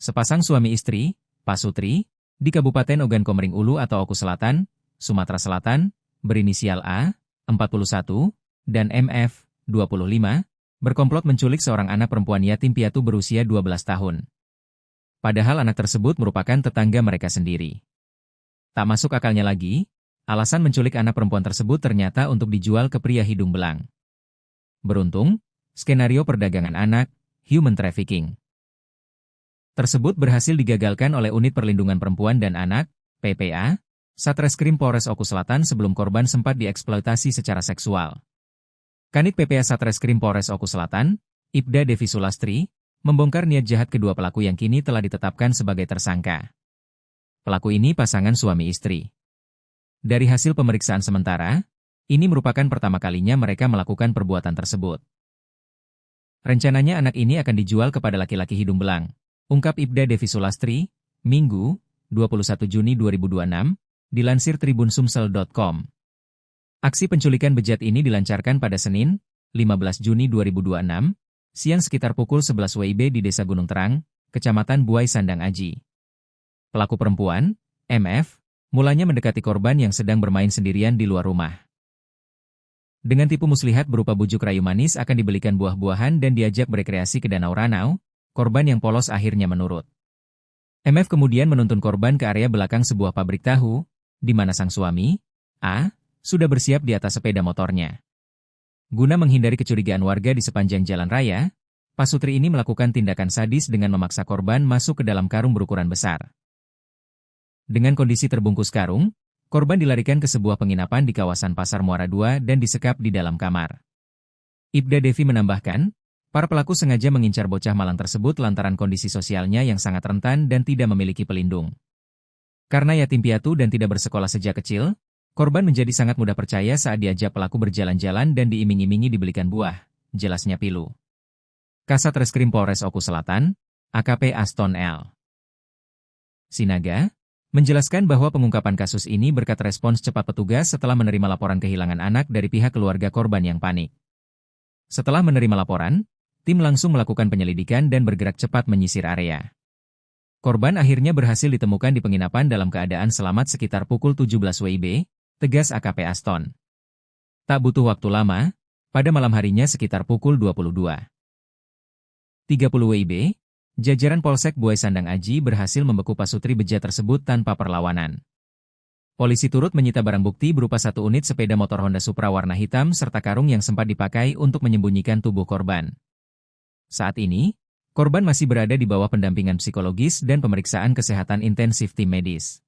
Sepasang suami istri, pasutri, di Kabupaten Ogan Komering Ulu atau Oku Selatan, Sumatera Selatan, berinisial A, 41, dan MF, 25, berkomplot menculik seorang anak perempuan yatim piatu berusia 12 tahun. Padahal anak tersebut merupakan tetangga mereka sendiri. Tak masuk akalnya lagi, alasan menculik anak perempuan tersebut ternyata untuk dijual ke pria hidung belang. Beruntung, skenario perdagangan anak, human trafficking, tersebut berhasil digagalkan oleh Unit Perlindungan Perempuan dan Anak, PPA, Satreskrim Polres Oku Selatan sebelum korban sempat dieksploitasi secara seksual. Kanit PPA Satreskrim Polres Oku Selatan, Ibda Devi Sulastri, membongkar niat jahat kedua pelaku yang kini telah ditetapkan sebagai tersangka. Pelaku ini pasangan suami istri. Dari hasil pemeriksaan sementara, ini merupakan pertama kalinya mereka melakukan perbuatan tersebut. Rencananya anak ini akan dijual kepada laki-laki hidung belang, ungkap Ibda Devi Sulastri, Minggu, 21 Juni 2026, dilansir tribunsumsel.com. Aksi penculikan bejat ini dilancarkan pada Senin, 15 Juni 2026, siang sekitar pukul 11 WIB di Desa Gunung Terang, Kecamatan Buai Sandang Aji. Pelaku perempuan, MF, mulanya mendekati korban yang sedang bermain sendirian di luar rumah. Dengan tipu muslihat berupa bujuk rayu manis akan dibelikan buah-buahan dan diajak berekreasi ke Danau Ranau, korban yang polos akhirnya menurut. MF kemudian menuntun korban ke area belakang sebuah pabrik tahu, di mana sang suami, A, sudah bersiap di atas sepeda motornya. Guna menghindari kecurigaan warga di sepanjang jalan raya, pasutri ini melakukan tindakan sadis dengan memaksa korban masuk ke dalam karung berukuran besar. Dengan kondisi terbungkus karung, korban dilarikan ke sebuah penginapan di kawasan Pasar Muara II dan disekap di dalam kamar. Ibda Devi menambahkan, para pelaku sengaja mengincar bocah malang tersebut lantaran kondisi sosialnya yang sangat rentan dan tidak memiliki pelindung. Karena yatim piatu dan tidak bersekolah sejak kecil, korban menjadi sangat mudah percaya saat diajak pelaku berjalan-jalan dan diiming-imingi dibelikan buah, jelasnya Pilu. Kasat Reskrim Polres Oku Selatan, AKP Aston L. Sinaga, menjelaskan bahwa pengungkapan kasus ini berkat respons cepat petugas setelah menerima laporan kehilangan anak dari pihak keluarga korban yang panik. Setelah menerima laporan, tim langsung melakukan penyelidikan dan bergerak cepat menyisir area. Korban akhirnya berhasil ditemukan di penginapan dalam keadaan selamat sekitar pukul 17 WIB, tegas AKP Aston. Tak butuh waktu lama, pada malam harinya sekitar pukul 22.30 WIB, jajaran Polsek Buai Sandang Aji berhasil membeku pasutri bejat tersebut tanpa perlawanan. Polisi turut menyita barang bukti berupa satu unit sepeda motor Honda Supra warna hitam serta karung yang sempat dipakai untuk menyembunyikan tubuh korban. Saat ini, korban masih berada di bawah pendampingan psikologis dan pemeriksaan kesehatan intensif tim medis.